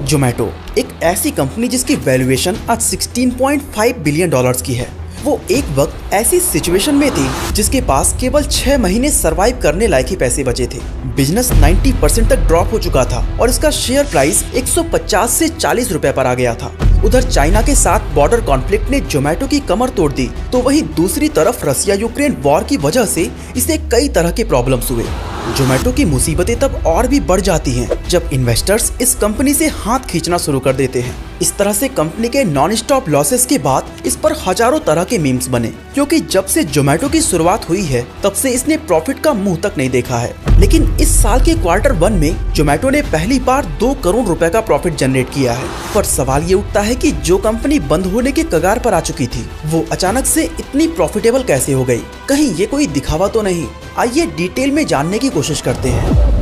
जोमेटो एक ऐसी कंपनी जिसकी वैल्यूएशन आज 16.5 बिलियन डॉलर्स की है। वो एक वक्त ऐसी सिचुएशन में थी जिसके पास केवल 6 महीने सरवाइव करने लायक ही पैसे बचे थे। बिजनेस 90% तक ड्रॉप हो चुका था और इसका शेयर प्राइस 150 से 40 रुपए पर आ गया था। उधर चाइना के साथ बॉर्डर कॉन्फ्लिक्ट ने जोमेटो की कमर तोड़ दी, तो वहीं दूसरी तरफ रसिया यूक्रेन वॉर की वजह से इसे कई तरह के प्रॉब्लम्स हुए। जोमेटो की मुसीबतें तब और भी बढ़ जाती हैं जब इन्वेस्टर्स इस कंपनी से हाथ खींचना शुरू कर देते हैं। इस तरह से कंपनी के नॉन स्टॉप लॉसेस के बाद इस पर हजारों तरह के मीम्स बने, क्योंकि जब से जोमेटो की शुरुआत हुई है तब से इसने प्रॉफिट का मुंह तक नहीं देखा है। लेकिन इस साल के Q1 में जोमेटो ने पहली बार 2 करोड़ रुपए का प्रॉफिट जनरेट किया है। पर सवाल ये उठता है कि जो कंपनी बंद होने के कगार पर आ चुकी थी, वो अचानक से इतनी प्रॉफिटेबल कैसे हो गई? कहीं ये कोई दिखावा तो नहीं? आइए डिटेल में जानने की कोशिश करते हैं।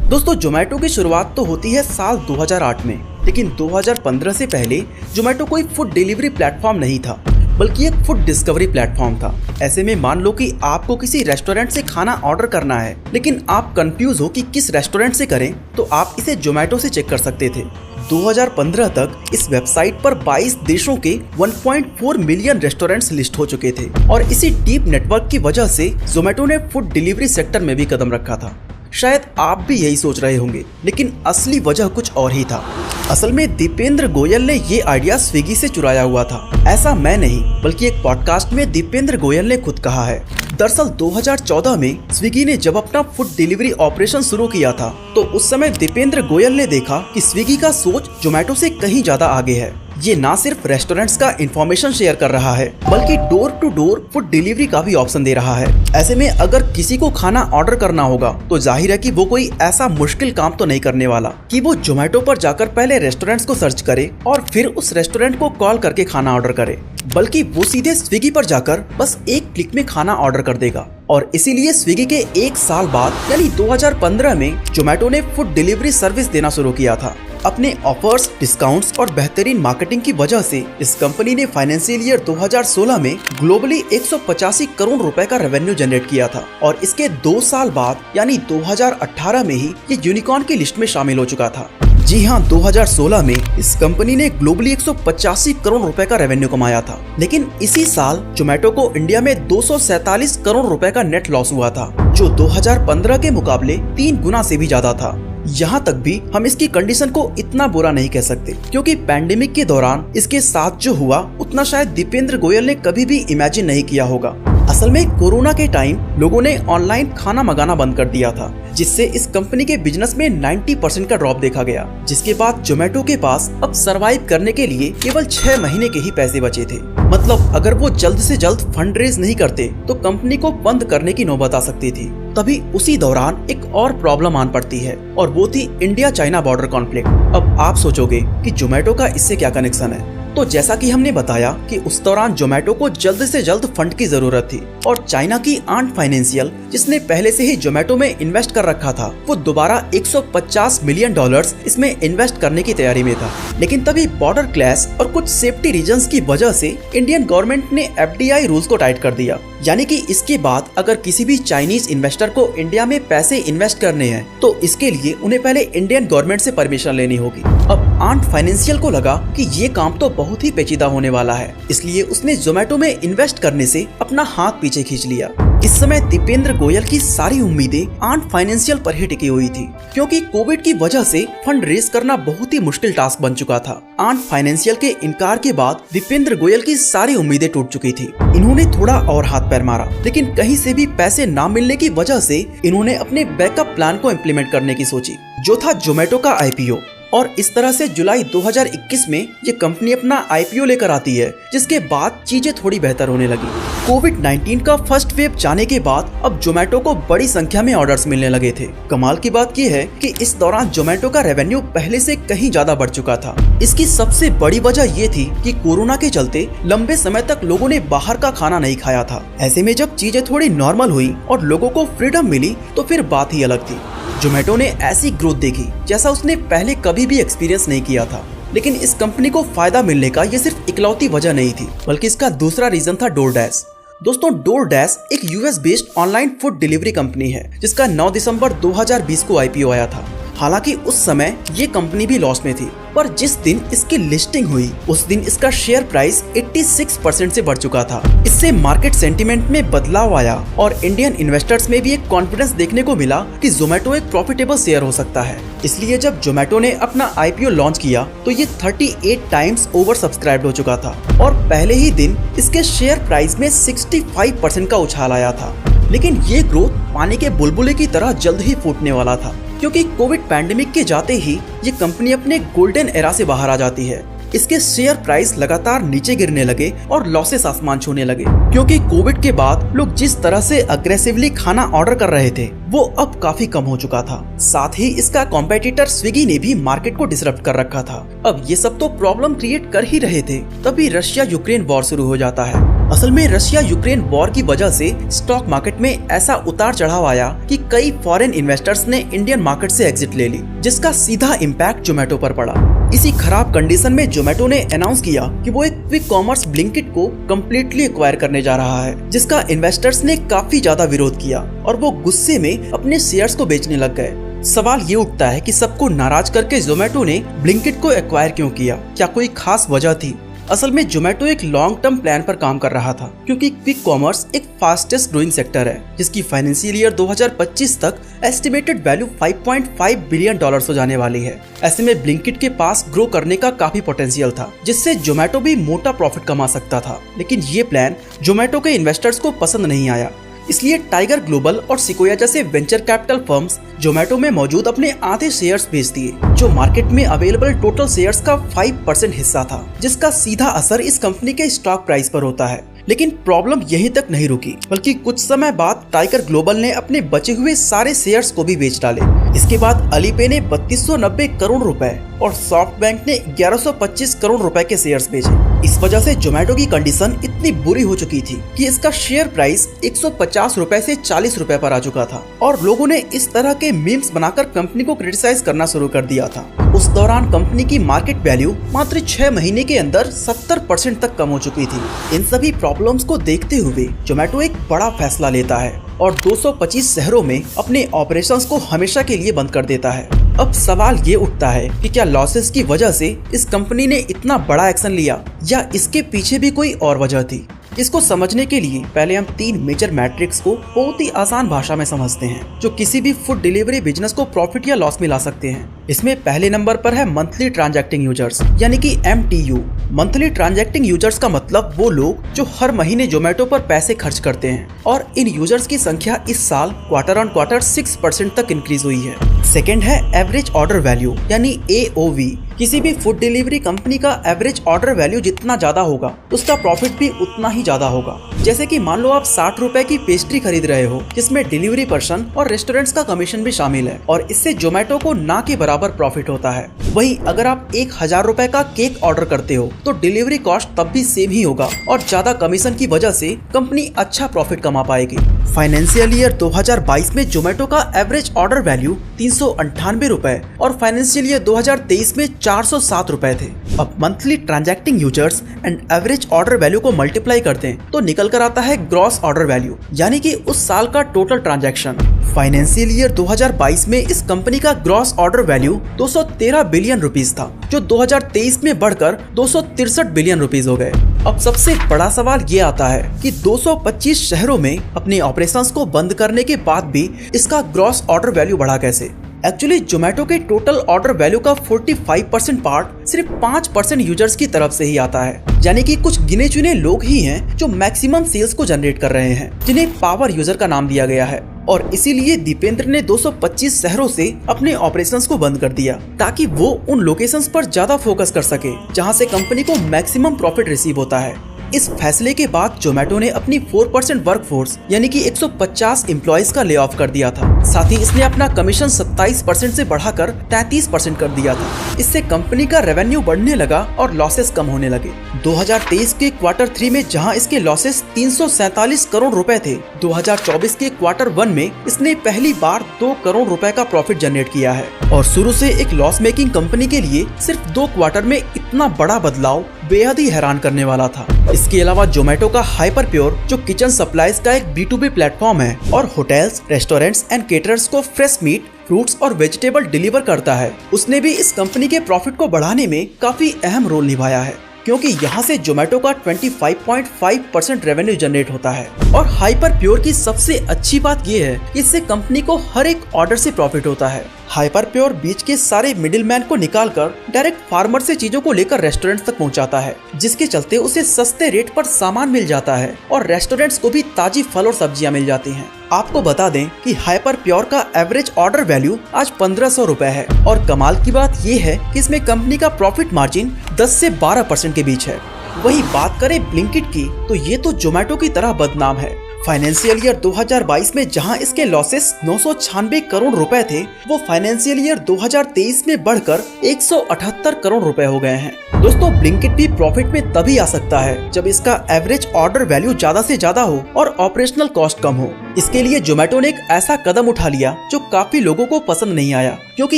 दोस्तों, जोमेटो की शुरुआत तो होती है साल 2008 में, लेकिन 2015 से पहले जोमेटो कोई फूड डिलीवरी प्लेटफॉर्म नहीं था, बल्कि एक फूड डिस्कवरी प्लेटफॉर्म था। ऐसे में मान लो कि आपको किसी रेस्टोरेंट से खाना ऑर्डर करना है, लेकिन आप कंफ्यूज हो कि किस रेस्टोरेंट से करें, तो आप इसे जोमेटो से चेक कर सकते थे। 2015 तक इस वेबसाइट पर 22 देशों के 1.4 मिलियन रेस्टोरेंट्स लिस्ट हो चुके थे और इसी डीप नेटवर्क की वजह से जोमेटो ने फूड डिलीवरी सेक्टर में भी कदम रखा था। शायद आप भी यही सोच रहे होंगे, लेकिन असली वजह कुछ और ही था। असल में दीपेंद्र गोयल ने ये आइडिया स्विगी से चुराया हुआ था। ऐसा मैं नहीं, बल्कि एक पॉडकास्ट में दीपेंद्र गोयल ने खुद कहा है। दरअसल 2014 में स्विगी ने जब अपना फूड डिलीवरी ऑपरेशन शुरू किया था, तो उस समय दीपेंद्र गोयल ने देखा कि स्विगी का सोच जोमेटो से कहीं ज्यादा आगे है। ये ना सिर्फ रेस्टोरेंट्स का इंफॉर्मेशन शेयर कर रहा है, बल्कि door to door food delivery का भी ऑप्शन दे रहा है। ऐसे में अगर किसी को खाना ऑर्डर करना होगा, तो जाहिर है कि वो कोई ऐसा मुश्किल काम तो नहीं करने वाला कि वो जोमेटो पर जाकर पहले रेस्टोरेंट्स को सर्च करे और फिर उस रेस्टोरेंट को कॉल करके खाना ऑर्डर करे, बल्कि वो सीधे स्विगी पर जाकर बस एक क्लिक में खाना ऑर्डर कर देगा। और इसीलिए स्विगी के 1 साल बाद यानी 2015 में जोमेटो ने फूड डिलीवरी सर्विस देना शुरू किया था। अपने ऑफर्स, डिस्काउंट्स और बेहतरीन मार्केटिंग की वजह से इस कंपनी ने फाइनेंशियल ईयर 2016 में ग्लोबली 185 करोड़ रुपए का रेवेन्यू जनरेट किया था और इसके 2 साल बाद यानी 2018 में ही ये यूनिकॉर्न की लिस्ट में शामिल हो चुका था। जी हाँ, 2016 में इस कंपनी ने ग्लोबली 185 करोड़ रुपए का रेवेन्यू कमाया था। लेकिन इसी साल जोमेटो को इंडिया में 247 करोड़ रुपए का नेट लॉस हुआ था, जो 2015 के मुकाबले 3 गुना से भी ज्यादा था। यहाँ तक भी हम इसकी कंडीशन को इतना बुरा नहीं कह सकते, क्योंकि पैंडेमिक के दौरान इसके साथ जो हुआ उतना शायद दीपेंद्र गोयल ने कभी भी इमेजिन नहीं किया होगा। असल में कोरोना के टाइम लोगों ने ऑनलाइन खाना मंगाना बंद कर दिया था, जिससे इस कंपनी के बिजनेस में 90% का ड्रॉप देखा गया, जिसके बाद जोमेटो के पास अब सरवाइव करने के लिए केवल 6 महीने के ही पैसे बचे थे। मतलब अगर वो जल्द से जल्द फंड रेज नहीं करते तो कंपनी को बंद करने की नौबत आ सकती थी। तभी उसी दौरान एक और प्रॉब्लम आन पड़ती है और वो थी इंडिया चाइना बॉर्डर कॉन्फ्लिक्ट। अब आप सोचोगे कि जोमेटो का इससे क्या कनेक्शन है, तो जैसा कि हमने बताया कि उस दौरान जोमेटो को जल्द से जल्द फंड की जरूरत थी और चाइना की आंट फाइनेंशियल, जिसने पहले से ही जोमेटो में इन्वेस्ट कर रखा था, वो दोबारा 150 मिलियन डॉलर्स इसमें इन्वेस्ट करने की तैयारी में था। लेकिन तभी बॉर्डर क्लैश और कुछ सेफ्टी रीजंस की वजह से इंडियन गवर्नमेंट ने FDI रूल्स को टाइट कर दिया। यानी कि इसके बाद अगर किसी भी चाइनीज इन्वेस्टर को इंडिया में पैसे इन्वेस्ट करने हैं, तो इसके लिए उन्हें पहले इंडियन गवर्नमेंट से परमिशन लेनी होगी। अब आंट फाइनेंशियल को लगा कि ये काम तो बहुत ही पेचीदा होने वाला है, इसलिए उसने जोमेटो में इन्वेस्ट करने से अपना हाथ पीछे खींच लिया। इस समय दीपेंद्र गोयल की सारी उम्मीदें आंट फाइनेंशियल पर ही टिकी हुई थी, क्योंकि कोविड की वजह से फंड रेज करना बहुत ही मुश्किल टास्क बन चुका था। आंट फाइनेंशियल के इनकार के बाद दीपेंद्र गोयल की सारी उम्मीदें टूट चुकी थी। इन्होंने थोड़ा और हाथ पैर मारा, लेकिन कहीं से भी पैसे ना मिलने की वजह से इन्होंने अपने बैकअप प्लान को इम्प्लीमेंट करने की सोची, जो था जोमेटो का IPO। और इस तरह से जुलाई 2021 में ये कंपनी अपना IPO लेकर आती है, जिसके बाद चीजें थोड़ी बेहतर होने लगी। कोविड-19 का फर्स्ट वेव जाने के बाद अब जोमेटो को बड़ी संख्या में ऑर्डर्स मिलने लगे थे। कमाल की बात ये है कि इस दौरान जोमेटो का रेवेन्यू पहले से कहीं ज्यादा बढ़ चुका था। इसकी सबसे बड़ी वजह ये थी कि कोरोना के चलते लंबे समय तक लोगों ने बाहर का खाना नहीं खाया था। ऐसे में जब चीजें थोड़ी नॉर्मल हुई और लोगों को फ्रीडम मिली, तो फिर बात ही अलग थी। जोमेटो ने ऐसी ग्रोथ देखी जैसा उसने पहले कभी भी एक्सपीरियंस नहीं किया था। लेकिन इस कंपनी को फायदा मिलने का ये सिर्फ इकलौती वजह नहीं थी, बल्कि इसका दूसरा रीजन था डोरडैश। दोस्तों, डोरडैश एक US based online food delivery company है, जिसका 9 दिसंबर 2020 को IPO आया था। हालांकि उस समय ये कंपनी भी लॉस में थी, पर जिस दिन इसकी लिस्टिंग हुई उस दिन इसका शेयर प्राइस 86% से बढ़ चुका था। इससे मार्केट सेंटीमेंट में बदलाव आया और इंडियन इन्वेस्टर्स में भी एक कॉन्फिडेंस देखने को मिला कि जोमेटो एक प्रॉफिटेबल शेयर हो सकता है। इसलिए जब जोमेटो ने अपना IPO लॉन्च किया तो ये 38 टाइम्स ओवर सब्सक्राइब हो चुका था और पहले ही दिन इसके शेयर प्राइस में 65% का उछाल आया था। लेकिन ये ग्रोथ पानी के बुलबुले की तरह जल्द ही फूटने वाला था, क्योंकि कोविड पैंडेमिक के जाते ही ये कंपनी अपने गोल्डन एरा से बाहर आ जाती है। इसके शेयर प्राइस लगातार नीचे गिरने लगे और लॉसेस आसमान छूने लगे, क्योंकि कोविड के बाद लोग जिस तरह से अग्रेसिवली खाना ऑर्डर कर रहे थे वो अब काफी कम हो चुका था। साथ ही इसका कॉम्पिटिटर स्विगी ने भी मार्केट को डिसरप्ट कर रखा था। अब ये सब तो प्रॉब्लम क्रिएट कर ही रहे थे, तभी रशिया यूक्रेन वॉर शुरू हो जाता है। असल में रशिया यूक्रेन वॉर की वजह से स्टॉक मार्केट में ऐसा उतार चढ़ाव आया कि कई फॉरेन इन्वेस्टर्स ने इंडियन मार्केट से एग्जिट ले ली, जिसका सीधा इम्पैक्ट जोमेटो पर पड़ा। इसी खराब कंडीशन में जोमेटो ने अनाउंस किया कि वो एक क्विक कॉमर्स ब्लिंकिट को कम्प्लीटली एक्वायर करने जा रहा है, जिसका इन्वेस्टर्स ने काफी ज्यादा विरोध किया और वो गुस्से में अपने शेयर्स को बेचने लग गए। सवाल ये उठता है कि सबको नाराज करके जोमेटो ने ब्लिंकिट को एक्वायर क्यों किया? क्या कोई खास वजह थी? असल में जोमेटो एक लॉन्ग टर्म प्लान पर काम कर रहा था, क्योंकि क्विक कॉमर्स एक फास्टेस्ट ग्रोइंग सेक्टर है, जिसकी फाइनेंशियल ईयर 2025 तक एस्टिमेटेड वैल्यू $5.5 बिलियन हो जाने वाली है। ऐसे में ब्लिंकिट के पास ग्रो करने का काफी पोटेंशियल था, जिससे जोमेटो भी मोटा प्रॉफिट कमा सकता था। लेकिन ये प्लान जोमेटो के इन्वेस्टर्स को पसंद नहीं आया, इसलिए टाइगर ग्लोबल और सिकोया जैसे वेंचर कैपिटल फर्म्स जोमेटो में मौजूद अपने आधे शेयर्स बेच दिए, जो मार्केट में अवेलेबल टोटल शेयर्स का 5% हिस्सा था, जिसका सीधा असर इस कंपनी के स्टॉक प्राइस पर होता है। लेकिन प्रॉब्लम यहीं तक नहीं रुकी, बल्कि कुछ समय बाद टाइगर ग्लोबल ने अपने बचे हुए सारे शेयर्स को भी बेच डाले। इसके बाद अलीपे ने 3290 करोड़ रुपए और सॉफ्टबैंक ने 1125 करोड़ रुपए के शेयर्स बेचे। इस वजह से जोमेटो की कंडीशन इतनी बुरी हो चुकी थी कि इसका शेयर प्राइस 150 रुपए से 40 रुपए पर आ चुका था और लोगों ने इस तरह के मीम्स बनाकर कंपनी को क्रिटिसाइज करना शुरू कर दिया था। उस दौरान कंपनी की मार्केट वैल्यू मात्र 6 महीने के अंदर 70% तक कम हो चुकी थी। इन सभी प्रॉब्लम्स को देखते हुए जोमेटो एक बड़ा फैसला लेता है और 225 शहरों में अपने ऑपरेशंस को हमेशा के लिए बंद कर देता है। अब सवाल ये उठता है कि क्या लॉसेस की वजह से इस कंपनी ने इतना बड़ा एक्शन लिया या इसके पीछे भी कोई और वजह थी? इसको समझने के लिए पहले हम 3 मेजर मैट्रिक्स को बहुत ही आसान भाषा में समझते हैं, जो किसी भी फूड डिलीवरी बिजनेस को प्रॉफिट या लॉस में ला सकते हैं। इसमें पहले नंबर पर है मंथली ट्रांजैक्टिंग यूजर्स, यानी कि MTU। मंथली ट्रांजैक्टिंग यूजर्स का मतलब वो लोग जो हर महीने जोमेटो पर पैसे खर्च करते हैं, और इन यूजर्स की संख्या इस साल क्वार्टर ऑन क्वार्टर 6% तक इंक्रीज हुई है। सेकेंड है एवरेज ऑर्डर वैल्यू, यानी AOV। किसी भी फूड डिलीवरी कंपनी का एवरेज ऑर्डर वैल्यू जितना ज्यादा होगा उसका प्रॉफिट भी उतना ही ज्यादा होगा। जैसे कि मान लो आप 60 रुपए की पेस्ट्री खरीद रहे हो, जिसमें डिलीवरी पर्सन और रेस्टोरेंट्स का कमीशन भी शामिल है, और इससे जोमेटो को ना के बराबर प्रॉफिट होता है। वहीं अगर आप 1000 रुपए का केक ऑर्डर करते हो तो डिलीवरी कॉस्ट तब भी सेम ही होगा और ज्यादा कमीशन की वजह से कंपनी अच्छा प्रॉफिट कमा पाएगी। फाइनेंशियल ईयर 2022 में जोमेटो का एवरेज ऑर्डर वैल्यू 398 रुपए और फाइनेंशियल ईयर 2023 में 407 रुपए थे। अब monthly transacting users and average order value को मल्टीप्लाई करते हैं तो निकल कर आता है ग्रॉस ऑर्डर वैल्यू, यानी कि उस साल का टोटल ट्रांजैक्शन। फाइनेंशियल ईयर 2022 में इस कंपनी का gross order value 213 billion rupees था, जो 2023 में बढ़कर 263 बिलियन रुपीस हो गए। अब सबसे बड़ा सवाल ये आता है कि 225 शहरों में अपने ऑपरेशंस को बंद करने के बाद भी इसका ग्रॉस ऑर्डर वैल्यू बढ़ा कैसे? एक्चुअली जोमेटो के टोटल ऑर्डर वैल्यू का 45% पार्ट सिर्फ 5% यूजर्स की तरफ से ही आता है, यानी कि कुछ गिने चुने लोग ही हैं जो मैक्सिमम सेल्स को जनरेट कर रहे हैं, जिन्हें पावर यूजर का नाम दिया गया है। और इसीलिए दीपेंद्र ने 225 शहरों से अपने ऑपरेशंस को बंद कर दिया, ताकि वो उन लोकेशंस पर ज्यादा फोकस कर सके जहां से कंपनी को मैक्सिमम प्रॉफिट रिसीव होता है। इस फैसले के बाद जोमेटो ने अपनी 4% वर्कफोर्स यानी कि 150 एम्प्लॉइज का ले ऑफ कर दिया था। साथ ही इसने अपना कमीशन 27% से बढ़ाकर 33% कर दिया था। इससे कंपनी का रेवेन्यू बढ़ने लगा और लॉसेस कम होने लगे। 2023 के क्वार्टर 3 में जहां इसके लॉसेस 347 करोड़ रुपए थे, 2024 के क्वार्टर 1 में इसने पहली बार 2 करोड़ रुपए का प्रॉफिट जनरेट किया है। और शुरू से एक लॉस मेकिंग कंपनी के लिए सिर्फ 2 क्वार्टर में इतना बड़ा बदलाव बेहद ही हैरान करने वाला था। इसके अलावा जोमेटो का हाइपर प्योर, जो किचन सप्लाईज का एक B2B प्लेटफॉर्म है और होटल्स, रेस्टोरेंट्स एंड केटरर्स को फ्रेश मीट, फ्रूट्स और वेजिटेबल डिलीवर करता है, उसने भी इस कंपनी के प्रॉफिट को बढ़ाने में काफी अहम रोल निभाया है, क्योंकि यहाँ से जोमेटो का 25.5% रेवेन्यू जनरेट होता है। और हाइपर प्योर की सबसे अच्छी बात ये है कि इससे कंपनी को हर एक ऑर्डर से प्रॉफिट होता है। हाइपर प्योर बीच के सारे मिडिलमैन को निकालकर डायरेक्ट फार्मर से चीजों को लेकर रेस्टोरेंट्स तक पहुंचाता है, जिसके चलते उसे सस्ते रेट पर सामान मिल जाता है और रेस्टोरेंट्स को भी ताजी फल और सब्जियां मिल जाती हैं। आपको बता दें कि हाइपर प्योर का एवरेज ऑर्डर वैल्यू आज 1500 रुपए है और कमाल की बात ये है कि इसमें कंपनी का प्रॉफिट मार्जिन 10 से 12% के बीच है। वही बात करें ब्लिंकिट की, तो ये तो जोमेटो की तरह बदनाम है। फाइनेंशियल ईयर 2022 में जहां इसके लॉसेस 996 करोड़ रुपए थे, वो फाइनेंशियल ईयर 2023 में बढ़कर 178 करोड़ रुपए हो गए हैं। दोस्तों, ब्लिंकिट भी प्रॉफिट में तभी आ सकता है जब इसका एवरेज ऑर्डर वैल्यू ज्यादा से ज्यादा हो और ऑपरेशनल कॉस्ट कम हो। इसके लिए जोमेटो ने एक ऐसा कदम उठा लिया जो काफी लोगों को पसंद नहीं आया, क्योंकि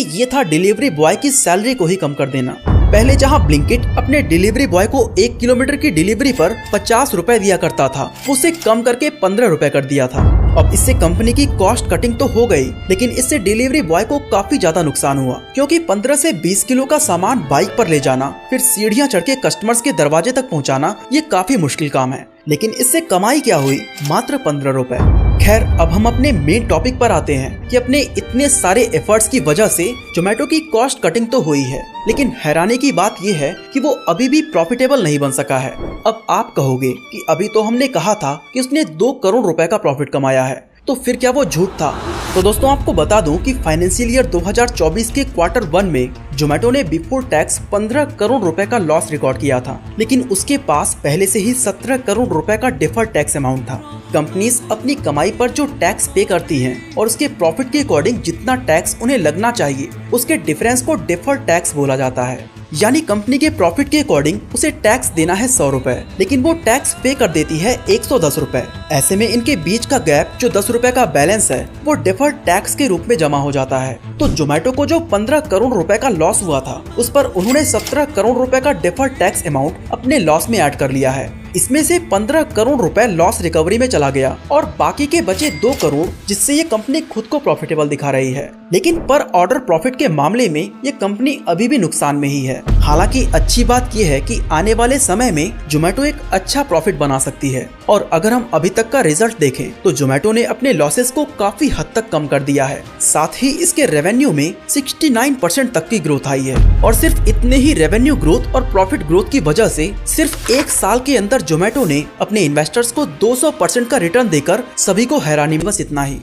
ये था डिलीवरी बॉय की सैलरी को ही कम कर देना। पहले जहां ब्लिंकिट अपने डिलीवरी बॉय को 1 किलोमीटर की डिलीवरी पर 50 रुपए दिया करता था, उसे कम करके 15 रुपए कर दिया था। अब इससे कंपनी की कॉस्ट कटिंग तो हो गई, लेकिन इससे डिलीवरी बॉय को काफी ज्यादा नुकसान हुआ, क्योंकि 15 से 20 किलो का सामान बाइक पर ले जाना, फिर सीढ़ियां चढ़ के कस्टमर्स के दरवाजे तक पहुंचाना, ये काफी मुश्किल काम है। लेकिन इससे कमाई क्या हुई? मात्र 15 रुपए। खैर, अब हम अपने मेन टॉपिक पर आते हैं कि अपने इतने सारे एफर्ट्स की वजह से जोमेटो की कॉस्ट कटिंग तो हुई है, लेकिन हैरानी की बात यह है कि वो अभी भी प्रॉफिटेबल नहीं बन सका है। अब आप कहोगे कि अभी तो हमने कहा था कि उसने 2 करोड़ रुपए का प्रॉफिट कमाया है, तो फिर क्या वो झूठ था? तो दोस्तों, आपको बता दूं कि फाइनेंशियल ईयर 2024 के क्वार्टर 1 में जोमेटो ने बिफोर टैक्स 15 करोड़ रुपए का लॉस रिकॉर्ड किया था, लेकिन उसके पास पहले से ही 17 करोड़ रुपए का डिफर्ड टैक्स अमाउंट था। कंपनीज अपनी कमाई पर जो टैक्स पे करती हैं और उसके प्रॉफिट के अकॉर्डिंग जितना टैक्स उन्हें लगना चाहिए, उसके डिफरेंस को डिफर्ड टैक्स बोला जाता है। यानी कंपनी के प्रॉफिट के अकॉर्डिंग उसे टैक्स देना है 100 रुपए, लेकिन वो टैक्स पे कर देती है 110 रुपए। ऐसे में इनके बीच का गैप, जो 10 रुपए का बैलेंस है, वो डिफर्ड टैक्स के रूप में जमा हो जाता है। तो जोमेटो को जो 15 करोड़ रुपए का लॉस हुआ था, उस पर उन्होंने 17 करोड़ रुपए का डिफर्ड टैक्स अमाउंट अपने लॉस में ऐड कर लिया है। इसमें से 15 करोड़ रुपए लॉस रिकवरी में चला गया और बाकी के बचे 2 करोड़, जिससे ये कंपनी खुद को प्रॉफिटेबल दिखा रही है। लेकिन पर ऑर्डर प्रॉफिट के मामले में ये कंपनी अभी भी नुकसान में ही है। हालांकि अच्छी बात ये है कि आने वाले समय में जोमेटो एक अच्छा प्रॉफिट बना सकती है। और अगर हम अभी तक का रिजल्ट देखें तो जोमेटो ने अपने लॉसेस को काफी हद तक कम कर दिया है। साथ ही इसके रेवेन्यू में 69% तक की ग्रोथ आई है। और सिर्फ इतने ही रेवेन्यू ग्रोथ और प्रॉफिट ग्रोथ की वजह से सिर्फ 1 साल के अंदर जोमेटो ने अपने इन्वेस्टर्स को 200% का रिटर्न देकर सभी को हैरानी में, बस इतना ही।